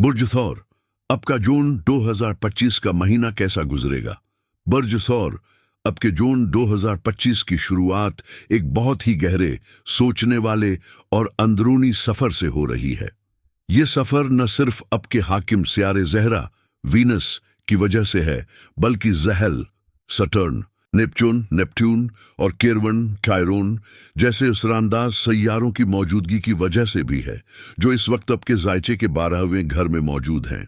बुर्ज Thor, आपका जून 2025 का महीना कैसा गुजरेगा? बुर्ज थौर, आपके जून 2025 की शुरुआत एक बहुत ही गहरे, सोचने वाले और अंदरूनी सफर से हो रही है। ये सफर न सिर्फ आपके हाकिम सियारे ज़हरा वीनस की वजह से है, बल्कि ज़हल, सटर्न, नेपच्यून और केरवन कायरोन जैसे असरानदाज सैयारों की मौजूदगी की वजह से भी है, जो इस वक्त आपके जायचे के 12वें घर में मौजूद हैं।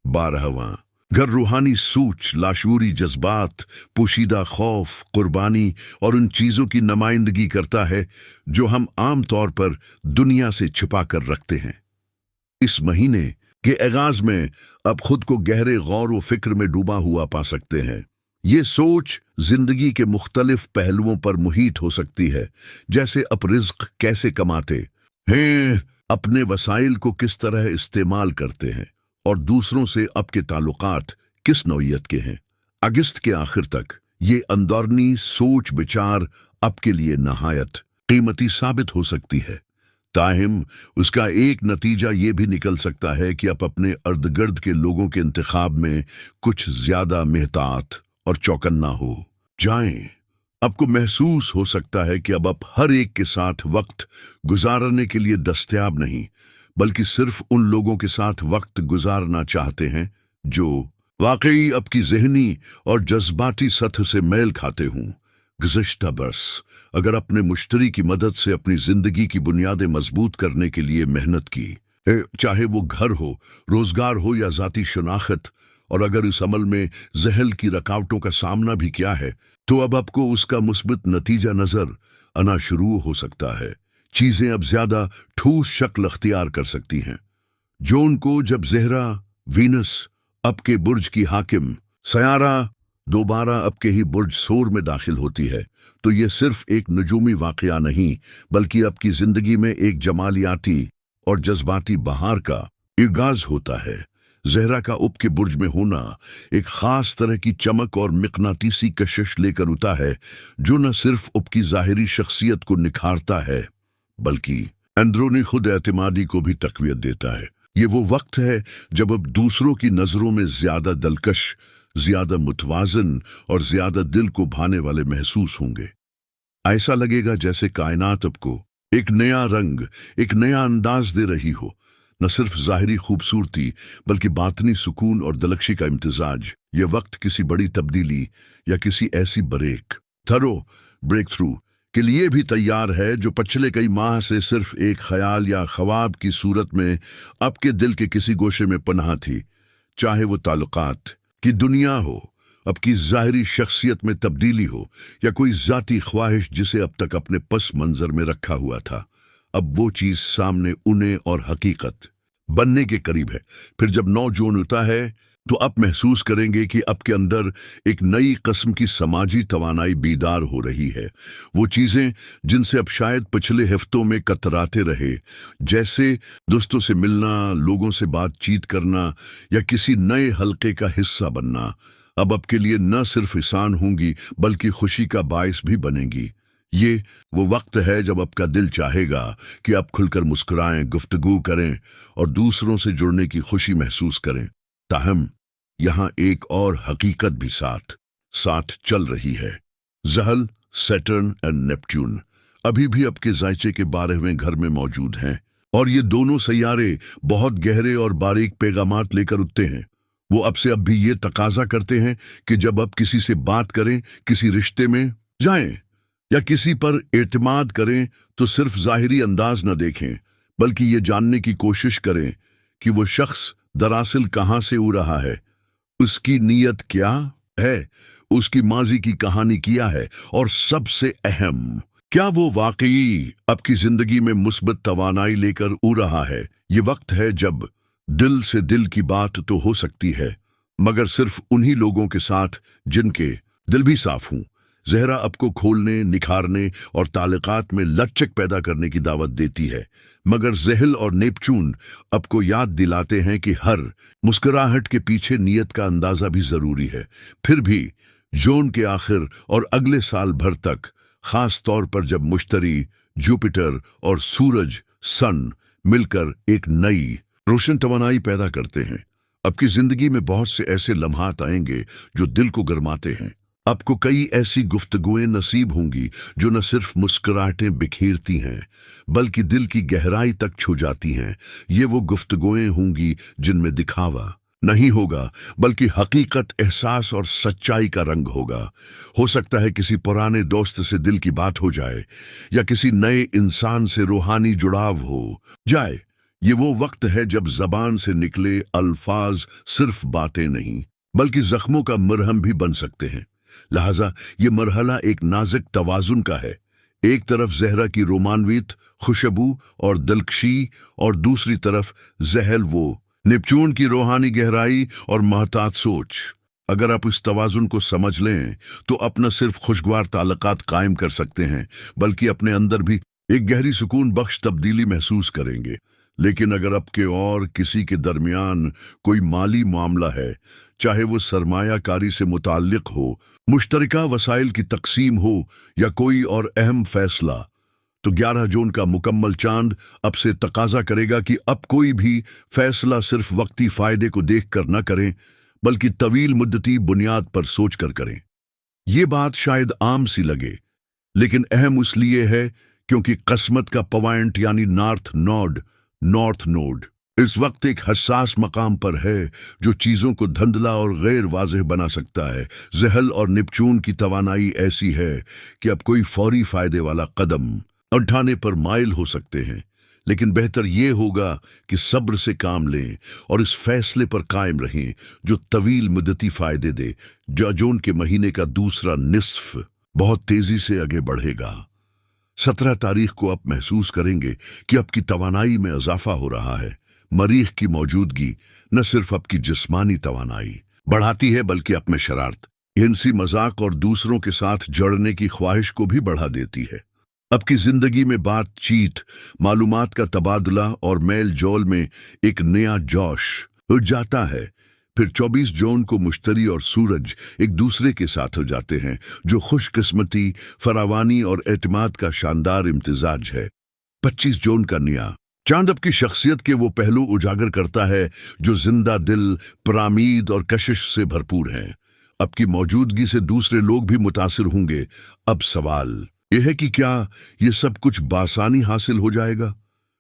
12वां घर रूहानी सूच, लाशूरी जज्बात, पोशीदा खौफ, कुर्बानी और उन चीजों की नुमाइंदगी करता है जो हम आम तौर पर दुनिया से छिपा कर रखते हैं। इस महीने के आगाज में आप खुद को गहरे गौर व फिक्र में डूबा हुआ पा सकते हैं। ये सोच जिंदगी के मुख्तलिफ पहलुओं पर मुहित हो सकती है, जैसे आप रिज्क कैसे कमाते हैं, अपने वसाइल को किस तरह इस्तेमाल करते हैं और दूसरों से आपके ताल्लुकात किस नौइयत के हैं। अगस्त के आखिर तक ये अंदरूनी सोच विचार आपके लिए नहायत कीमती साबित हो सकती है। ताहिम उसका एक नतीजा ये भी निकल सकता है कि आप अपने अर्दगर्द के लोगों के इंतखाब में कुछ ज्यादा मेहतात और चौकन्ना हो जाएं। आपको महसूस हो सकता है कि अब आप हर एक के साथ वक्त गुजारने के लिए दस्तयाब नहीं, बल्कि सिर्फ उन लोगों के साथ वक्त गुजारना चाहते हैं जो वाकई आपकी ज़हनी और जज्बाती सतह से मेल खाते हों। गुज़िश्ता बरस अगर अपने मुश्तरी की मदद से अपनी जिंदगी की बुनियादें मजबूत करने के लिए मेहनत की, चाहे वो घर हो, रोजगार हो या जाती शनाख्त, और अगर इस अमल में जहल की रुकावटों का सामना भी किया है, तो अब आपको उसका मुस्बित नतीजा नजर आना शुरू हो सकता है। चीजें अब ज्यादा ठोस शक्ल अख्तियार कर सकती हैं। जून को जब ज़हरा वीनस आपके बुर्ज की हाकिम सयारा दोबारा आपके ही बुर्ज सोर में दाखिल होती है, तो ये सिर्फ एक नजूमी वाकया नहीं, बल्कि आपकी जिंदगी में एक जमालियाती और जज्बाती बहार का आगाज होता है। ज़हरा का उप के बुर्ज में होना एक खास तरह की चमक और मिकनातीसी कशिश लेकर उता है, जो न सिर्फ आपकी जाहिरी शख्सियत को निखारता है, बल्कि अंदरूनी खुद एतमादी को भी तकवीत देता है। ये वो वक्त है जब अब दूसरों की नजरों में ज्यादा दिलकश, ज्यादा मुतवाजन और ज्यादा दिल को भाने वाले महसूस होंगे। ऐसा लगेगा जैसे कायनात आपको एक नया रंग, एक नया अंदाज दे रही हो, न सिर्फ जाहिरी खूबसूरती बल्कि बातनी सुकून और दिलकशी का इम्तिजाज। ये वक्त किसी बड़ी तब्दीली या किसी ऐसी ब्रेक थ्रू के लिए भी तैयार है जो पिछले कई माह से सिर्फ एक ख्याल या ख्वाब की सूरत में आपके दिल के किसी गोशे में पनाह थी। चाहे वो ताल्लुकात की दुनिया हो, आपकी जाहिरी शख्सियत में तब्दीली हो, या कोई जाती ख्वाहिश जिसे अब तक अपने पस मंजर में रखा हुआ था, अब वो चीज सामने उन्हें और हकीकत बनने के करीब है। फिर जब 9 जून होता है तो आप महसूस करेंगे कि आपके अंदर एक नई किस्म की समाजी तवानाई बीदार हो रही है। वो चीजें जिनसे अब शायद पिछले हफ्तों में कतराते रहे, जैसे दोस्तों से मिलना, लोगों से बातचीत करना या किसी नए हलके का हिस्सा बनना, अब आपके लिए न सिर्फ आसान होंगी बल्कि खुशी का बायस भी बनेंगी। ये वो वक्त है जब आपका दिल चाहेगा कि आप खुलकर मुस्कुराएं, गुफ्तगू करें और दूसरों से जुड़ने की खुशी महसूस करें। ताहम यहाँ एक और हकीकत भी साथ चल रही है। ज़हल, सैटर्न एंड नेपच्यून अभी भी आपके जायचे के 12वें घर में मौजूद हैं, और ये दोनों सैयारे बहुत गहरे और बारीक पैगामात लेकर उठते हैं। वो आपसे अब भी ये तकाजा करते हैं कि जब आप किसी से बात करें, किसी रिश्ते में जाएं या किसी पर एतमाद करें, तो सिर्फ जाहिरी अंदाज न देखें, बल्कि ये जानने की कोशिश करें कि वो शख्स दरअसल कहाँ से हो रहा है, उसकी नीयत क्या है, उसकी माजी की कहानी क्या है, और सबसे अहम, क्या वो वाकई आपकी जिंदगी में मुस्बत तवानाई लेकर उ रहा है। ये वक्त है जब दिल से दिल की बात तो हो सकती है, मगर सिर्फ उन्हीं लोगों के साथ जिनके दिल भी साफ हों। ज़हरा आपको खोलने, निखारने और ताल्लुकात में लचक पैदा करने की दावत देती है, मगर ज़हल और नेपच्यून आपको याद दिलाते हैं कि हर मुस्कुराहट के पीछे नीयत का अंदाज़ा भी ज़रूरी है। फिर भी जून के आखिर और अगले साल भर तक, ख़ास तौर पर जब मुश्तरी, जुपिटर और सूरज सन मिलकर एक नई रोशन तवानाई पैदा करते हैं। आपकी जिंदगी में बहुत से ऐसे लम्हात आएंगे जो दिल को गरमाते हैं। आपको कई ऐसी गुफ्तगुएं नसीब होंगी जो न सिर्फ मुस्कुराहटें बिखेरती हैं बल्कि दिल की गहराई तक छू जाती हैं। ये वो गुफ्तगुएं होंगी जिनमें दिखावा नहीं होगा बल्कि हकीकत, एहसास और सच्चाई का रंग होगा। हो सकता है किसी पुराने दोस्त से दिल की बात हो जाए या किसी नए इंसान से रूहानी जुड़ाव हो जाए। ये वो वक्त है जब जबान से निकले अल्फाज सिर्फ बातें नहीं बल्कि जख्मों का मरहम भी बन सकते हैं। लिहाजा ये मरहला एक नाजुक तवाजुन का है। एक तरफ जहरा की रोमानवित खुशबू और दिलकशी और दूसरी तरफ जहल वो नेपच्यून की रूहानी गहराई और महतात सोच। अगर आप इस तवाजुन को समझ लें तो आप न सिर्फ खुशगवार ताल्लुकात कायम कर सकते हैं बल्कि अपने अंदर भी एक गहरी सुकून बख्श तब्दीली महसूस करेंगे। लेकिन अगर आपके और किसी के दरमियान कोई माली मामला है, चाहे वो सरमायाकारी से मुताल्लिक हो, मुश्तरका वसाइल की तकसीम हो या कोई और अहम फैसला, तो 11 जून का मुकम्मल चांद अब से तकाजा करेगा कि अब कोई भी फैसला सिर्फ वक्ती फायदे को देख कर न करें बल्कि तवील मुद्दती बुनियाद पर सोच कर करें। ये बात शायद आम सी लगे लेकिन अहम इसलिए है क्योंकि किस्मत का पॉइंट यानी नॉर्थ नोड इस वक्त एक हसास मकाम पर है जो चीजों को धुंधला और गैर वाज़ेह बना सकता है। जहल और नेपच्यून की तवानाई ऐसी है कि अब कोई फौरी फायदे वाला कदम उठाने पर माइल हो सकते हैं, लेकिन बेहतर ये होगा कि सब्र से काम लें और इस फैसले पर कायम रहें जो तवील मुद्दती फायदे दे। जून के महीने का दूसरा निस्फ बहुत तेजी से आगे बढ़ेगा। 17 तारीख को आप महसूस करेंगे कि आपकी तवानाई में इजाफा हो रहा है। मरीख की मौजूदगी न सिर्फ आपकी जिस्मानी तवानाई बढ़ाती है बल्कि आप में शरारत, हिंसी, मजाक और दूसरों के साथ जड़ने की ख्वाहिश को भी बढ़ा देती है। आपकी जिंदगी में बातचीत, मालूमात का तबादला और मेल जोल में एक नया जोश हो जाता है। फिर 24 जून को मुश्तरी और सूरज एक दूसरे के साथ हो जाते हैं जो खुशकिस्मती, फरावानी और एतमाद का शानदार इम्तिजाज है। 25 जून का नया चांद आपकी शख्सियत के वो पहलू उजागर करता है जो जिंदा दिल, परामीद और कशिश से भरपूर हैं। आपकी मौजूदगी से दूसरे लोग भी मुतासिर होंगे। अब सवाल यह है कि क्या ये सब कुछ बासानी हासिल हो जाएगा?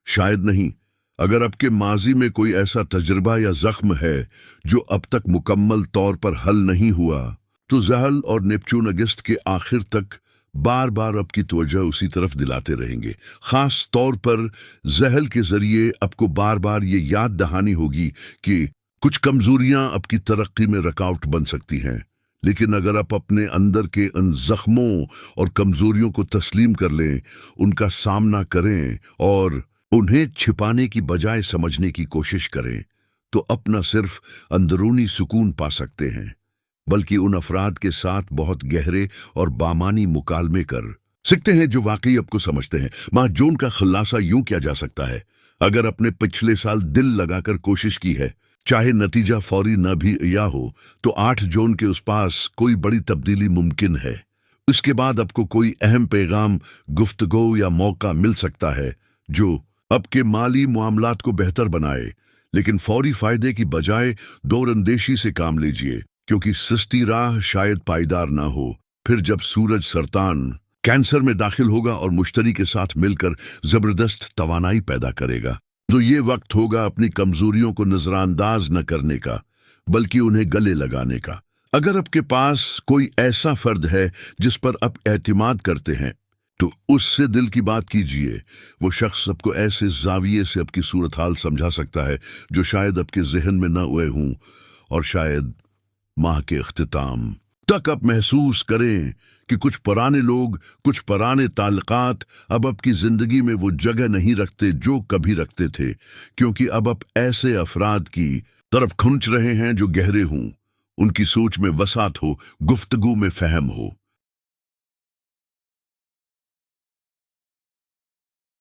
शायद नहीं। अगर आपके माजी में कोई ऐसा तजुर्बा या जख्म है जो अब तक मुकम्मल तौर पर हल नहीं हुआ, तो जहल और नेपच्यून अगस्त के आखिर तक बार बार आपकी तवज्जो उसी तरफ दिलाते रहेंगे। खास तौर पर जहल के जरिए आपको बार बार ये याद दहानी होगी कि कुछ कमजोरियां आपकी तरक्की में रुकावट बन सकती हैं। लेकिन अगर आप अपने अंदर के उन जख्मों और कमजोरियों को तस्लीम कर लें, उनका सामना करें और उन्हें छिपाने की बजाय समझने की कोशिश करें, तो अपना सिर्फ अंदरूनी सुकून पा सकते हैं बल्कि उन अफराद के साथ बहुत गहरे और बामानी मुकालमे कर सकते हैं जो वाकई आपको समझते हैं। माह जून का खुलासा यूं किया जा सकता है, अगर अपने पिछले साल दिल लगाकर कोशिश की है, चाहे नतीजा फौरी न भी या हो, तो 8 जून के उस पास कोई बड़ी तब्दीली मुमकिन है। इसके बाद आपको कोई अहम पैगाम, गुफ्तगू या मौका मिल सकता है जो आपके माली मामलात को बेहतर बनाए। लेकिन फौरी फायदे की बजाय दौरंदेशी से काम लीजिए क्योंकि सस्ती राह शायद पायदार ना हो। फिर जब सूरज सरतान कैंसर में दाखिल होगा और मुश्तरी के साथ मिलकर जबरदस्त तवानाई पैदा करेगा, तो ये वक्त होगा अपनी कमजोरियों को नजरअंदाज न करने का बल्कि उन्हें गले लगाने का। अगर आपके पास कोई ऐसा फर्द है जिस पर आप एतमाद करते हैं, तो उससे दिल की बात कीजिए। वो शख्स आपको ऐसे जाविये से आपकी सूरत हाल समझा सकता है जो शायद आपके जहन में न हुए हों, और शायद माह के इख्तिताम तक आप महसूस करें कि कुछ पुराने लोग, कुछ पुराने ताल्लुकात अब आपकी जिंदगी में वो जगह नहीं रखते जो कभी रखते थे, क्योंकि अब आप ऐसे अफराद की तरफ खुंच रहे हैं जो गहरे हों, उनकी सोच में वसात हो, गुफ्तगू में फहम हो।